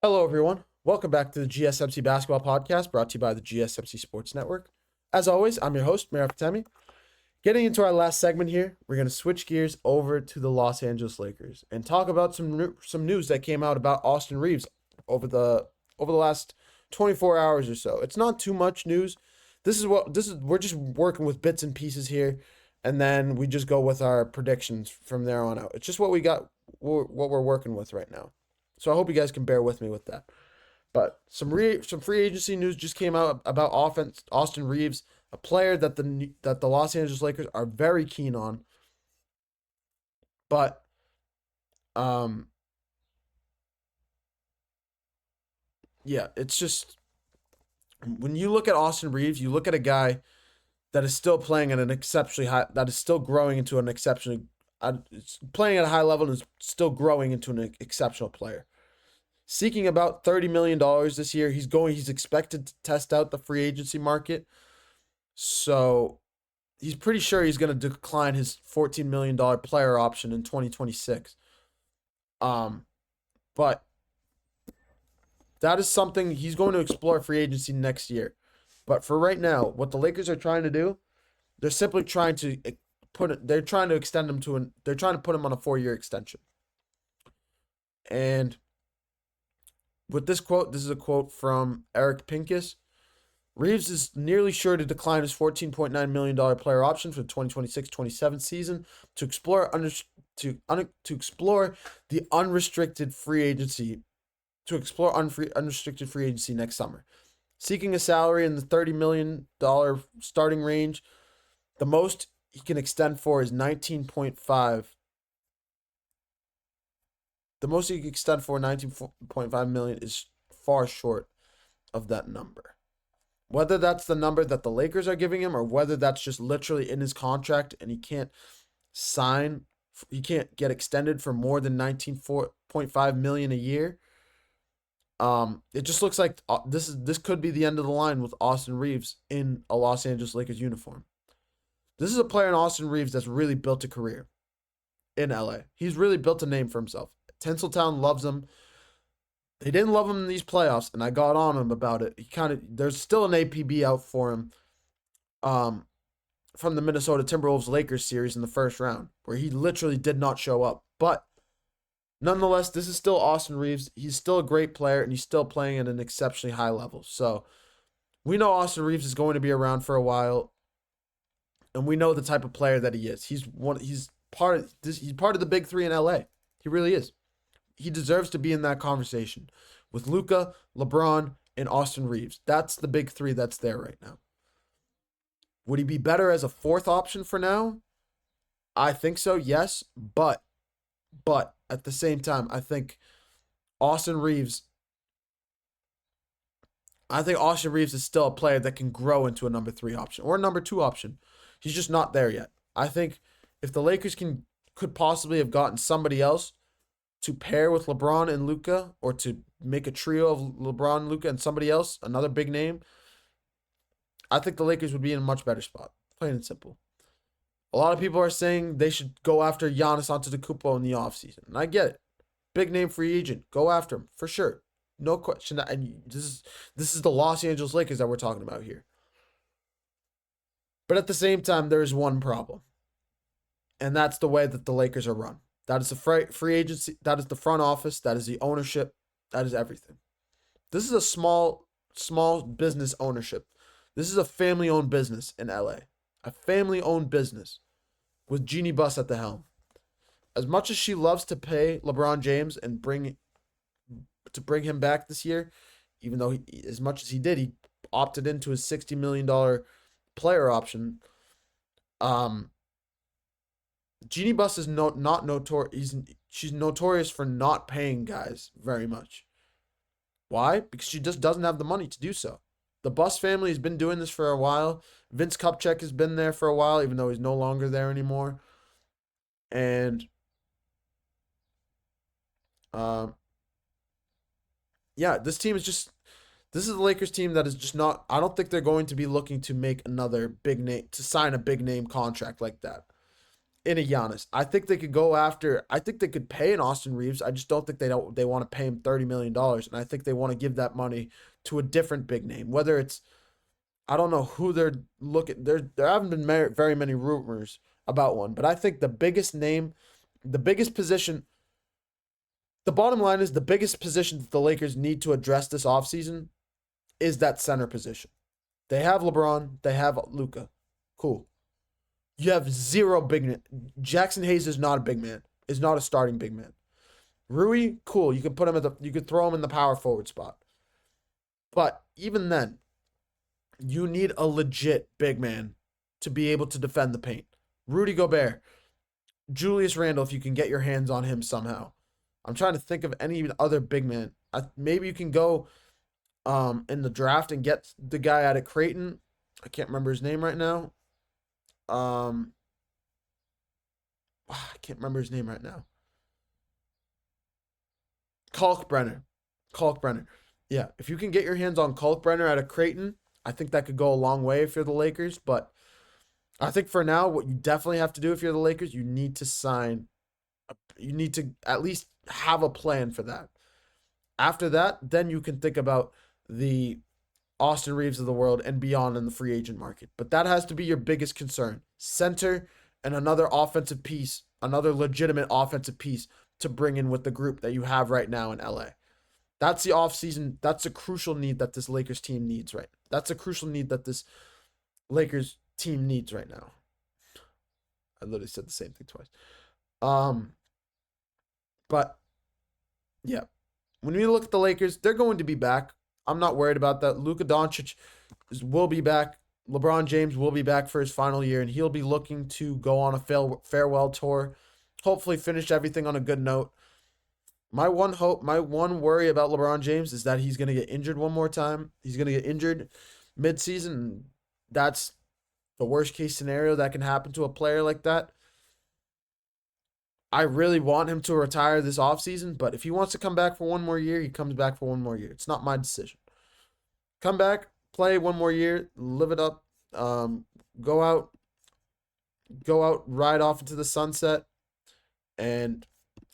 Hello, everyone. Welcome back to the GSMC Basketball Podcast brought to you by the GSMC Sports Network. As always, I'm your host, Meraf Fatemi. Getting into our last segment here, we're going to switch gears over to the Los Angeles Lakers and talk about some news that came out about Austin Reaves over the last 24 hours or so. It's not too much news. We're just working with bits and pieces here, and then we just go with our predictions from there on out. It's just what we got, what we're working with right now. So I hope you guys can bear with me with that. But some free agency news just came out about Austin Reaves, a player that the Los Angeles Lakers are very keen on. But yeah, it's just when you look at Austin Reaves, you look at a guy that is still playing at an exceptionally high, that is still growing into an exceptionally, playing at a high level and is still growing into an exceptional player. Seeking about $30 million this year. He's expected to test out the free agency market. So he's pretty sure he's going to decline his $14 million player option in 2026. But that is something he's going to explore free agency next year. But for right now, what the Lakers are trying to do, they're simply trying to they're trying to extend him they're trying to put him on a 4-year extension. And with this quote, this is a quote from Eric Pincus. Reaves is nearly sure to decline his $14.9 million player option for the 2026-27 season to explore the unrestricted free agency unrestricted free agency next summer. Seeking a salary in the $30 million starting range, the most he can extend for is 19.5. The most he can extend for 19.5 million is far short of that number. Whether that's the number that the Lakers are giving him or whether that's just literally in his contract and he can't get extended for more than 19.5 million a year. It just looks like this could be the end of the line with Austin Reaves in a Los Angeles Lakers uniform. This is a player in Austin Reaves that's really built a career in LA. He's really built a name for himself. Tinseltown loves him. They didn't love him in these playoffs, and I got on him about it. There's still an APB out for him from the Minnesota Timberwolves Lakers series in the first round, where he literally did not show up. But nonetheless, this is still Austin Reaves. He's still a great player, and he's still playing at an exceptionally high level. So we know Austin Reaves is going to be around for a while, and we know the type of player that he is. He's part of the big three in LA. He really is. He deserves to be in that conversation with Luka, LeBron, and Austin Reaves. That's the big three that's there right now. Would he be better as a fourth option for now? I think so, yes. But at the same time, I think Austin Reaves is still a player that can grow into a number 3 option or a number 2 option. He's just not there yet. I think if the Lakers could possibly have gotten somebody else to pair with LeBron and Luka, or to make a trio of LeBron, Luka, and somebody else, another big name, I think the Lakers would be in a much better spot. Plain and simple. A lot of people are saying they should go after Giannis Antetokounmpo in the offseason, and I get it. Big name free agent. Go after him, for sure. No question. And this is the Los Angeles Lakers that we're talking about here. But at the same time, there is one problem. And that's the way that the Lakers are run. That is the free agency. That is the front office. That is the ownership. That is everything. This is a small business ownership. This is a family-owned business in LA. A family-owned business with Jeannie Buss at the helm. As much as she loves to pay LeBron James and bring him back this year, even though as much as he did, he opted into his $60 million player option. Jeannie Buss is not notorious. She's notorious for not paying guys very much. Why? Because she just doesn't have the money to do so. The Buss family has been doing this for a while. Vince Kupchak has been there for a while, even though he's no longer there anymore. And this team is just. This is the Lakers team that is just not. I don't think they're going to be looking to make another big name, to sign a big name contract like that. in a Giannis. I think they could go after. I think they could pay an Austin Reaves. I just don't think they want to pay him $30 million, and I think they want to give that money to a different big name. Whether it's, I don't know who they're looking. There haven't been very many rumors about one, but I think the biggest name, the biggest position. The bottom line is the biggest position that the Lakers need to address this offseason is that center position. They have LeBron. They have Luka. Cool. You have zero big man. Jackson Hayes is not a big man. Is not a starting big man. Rui, cool. You could throw him in the power forward spot. But even then, you need a legit big man to be able to defend the paint. Rudy Gobert, Julius Randle, if you can get your hands on him somehow. I'm trying to think of any other big man. Maybe you can go in the draft and get the guy out of Creighton. I can't remember his name right now. I can't remember his name right now. Kalkbrenner. Yeah, if you can get your hands on Kalkbrenner out of Creighton, I think that could go a long way if you're the Lakers. But I think for now, what you definitely have to do if you're the Lakers, you need to at least have a plan for that. After that, then you can think about the Austin Reaves of the world and beyond in the free agent market. But that has to be your biggest concern. Center and another offensive piece, another legitimate offensive piece to bring in with the group that you have right now in LA. That's the offseason. That's a crucial need that this Lakers team needs right now. That's a crucial need that this Lakers team needs right now. I literally said the same thing twice. But yeah, when we look at the Lakers, they're going to be back. I'm not worried about that. Luka Dončić will be back. LeBron James will be back for his final year, and he'll be looking to go on a farewell tour. Hopefully finish everything on a good note. My one worry about LeBron James is that he's going to get injured one more time. He's going to get injured mid-season. That's the worst case scenario that can happen to a player like that. I really want him to retire this offseason, but if he wants to come back for one more year, he comes back for one more year. It's not my decision. Come back, play one more year, live it up, go out, ride off into the sunset, and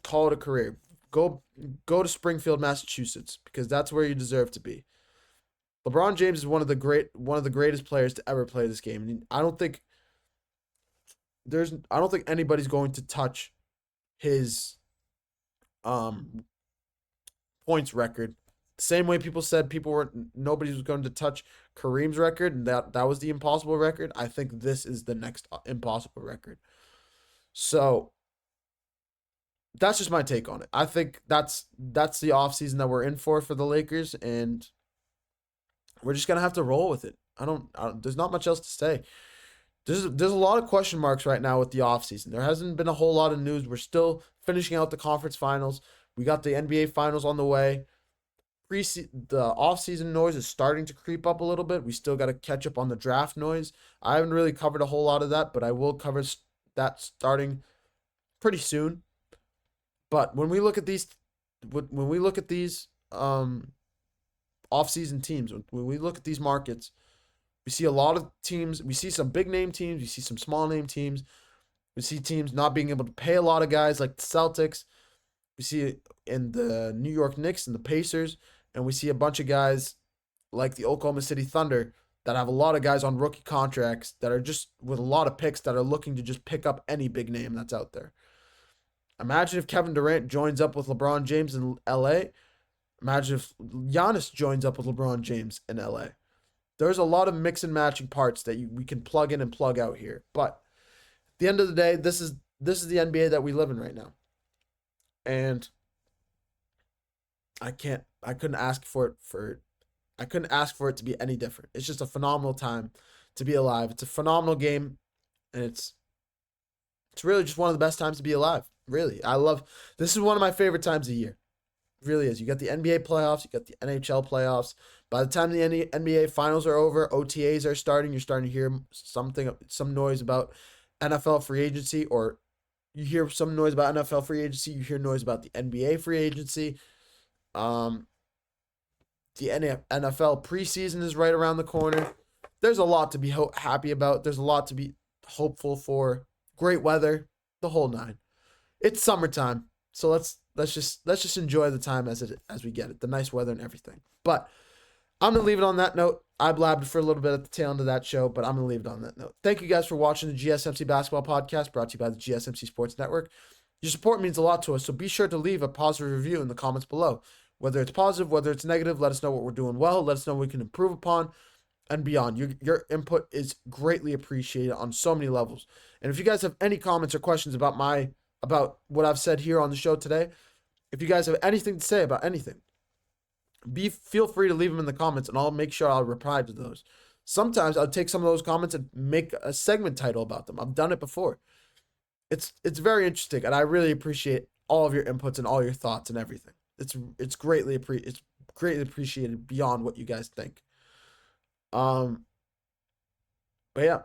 call it a career. Go to Springfield, Massachusetts, because that's where you deserve to be. LeBron James is one of the greatest players to ever play this game. I don't think anybody's going to touch his points record. Same way people said nobody was going to touch Kareem's record, and that was the impossible record. I think this is the next impossible record. So that's just my take on it. I think that's the offseason that we're in for the Lakers, and we're just gonna have to roll with it. There's not much else to say. There's a lot of question marks right now with the offseason. There hasn't been a whole lot of news. We're still finishing out the conference finals. We got the NBA finals on the way. The offseason noise is starting to creep up a little bit. We still got to catch up on the draft noise. I haven't really covered a whole lot of that, but I will cover that starting pretty soon. But when we look at these offseason teams, when we look at these markets, we see a lot of teams. We see some big name teams. We see some small name teams. We see teams not being able to pay a lot of guys like the Celtics. We see it in the New York Knicks and the Pacers. And we see a bunch of guys like the Oklahoma City Thunder that have a lot of guys on rookie contracts that are just with a lot of picks that are looking to just pick up any big name that's out there. Imagine if Kevin Durant joins up with LeBron James in LA. Imagine if Giannis joins up with LeBron James in LA. There's a lot of mix and matching parts that we can plug in and plug out here. But at the end of the day, this is the NBA that we live in right now. And I couldn't ask for it to be any different. It's just a phenomenal time to be alive. It's a phenomenal game, and it's really just one of the best times to be alive. Really. This is one of my favorite times of year. It really is. You got the NBA playoffs, you got the NHL playoffs. By the time the NBA finals are over, OTAs are starting. You're starting to hear some noise about NFL free agency, or you hear some noise about NFL free agency. You hear noise about the NBA free agency. The NFL preseason is right around the corner. There's a lot to be happy about. There's a lot to be hopeful for. Great weather. the whole nine. It's summertime, so let's just enjoy the time as we get it, the nice weather and everything. But I'm gonna leave it on that note. I blabbed for a little bit at the tail end of that show, but I'm gonna leave it on that note. Thank you guys for watching the GSMC Basketball Podcast, brought to you by the GSMC Sports Network. Your support means a lot to us, so be sure to leave a positive review in the comments below. Whether it's positive, whether it's negative, let us know what we're doing well. Let us know what we can improve upon and beyond. Your input is greatly appreciated on so many levels. And if you guys have any comments or questions about what I've said here on the show today, if you guys have anything to say about anything, feel free to leave them in the comments, and I'll make sure I'll reply to those. Sometimes I'll take some of those comments and make a segment title about them. I've done it before. It's very interesting, and I really appreciate all of your inputs and all your thoughts and everything. It's greatly appreciated beyond what you guys think. But yeah,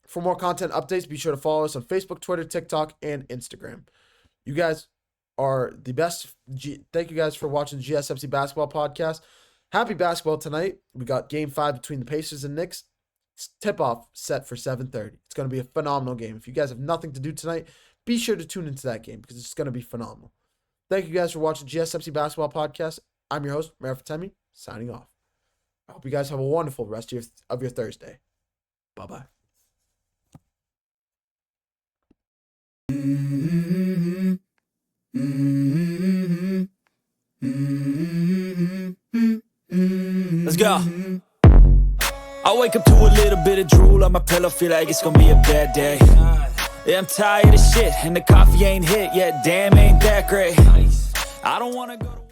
for more content updates, be sure to follow us on Facebook, Twitter, TikTok, and Instagram. You guys are the best. Thank you guys for watching the GSMC Basketball Podcast. Happy basketball tonight. We got Game 5 between the Pacers and Knicks. Tip-off set for 7:30. It's going to be a phenomenal game. If you guys have nothing to do tonight, be sure to tune into that game because it's going to be phenomenal. Thank you guys for watching GSMC Basketball Podcast. I'm your host, Meredith Temi, signing off. I hope you guys have a wonderful rest of your Thursday. Bye-bye. Let's go. I wake up to a little bit of drool on my pillow, feel like it's gonna be a bad day. Yeah, I'm tired of shit, and the coffee ain't hit yet, damn, ain't that great. I don't wanna go to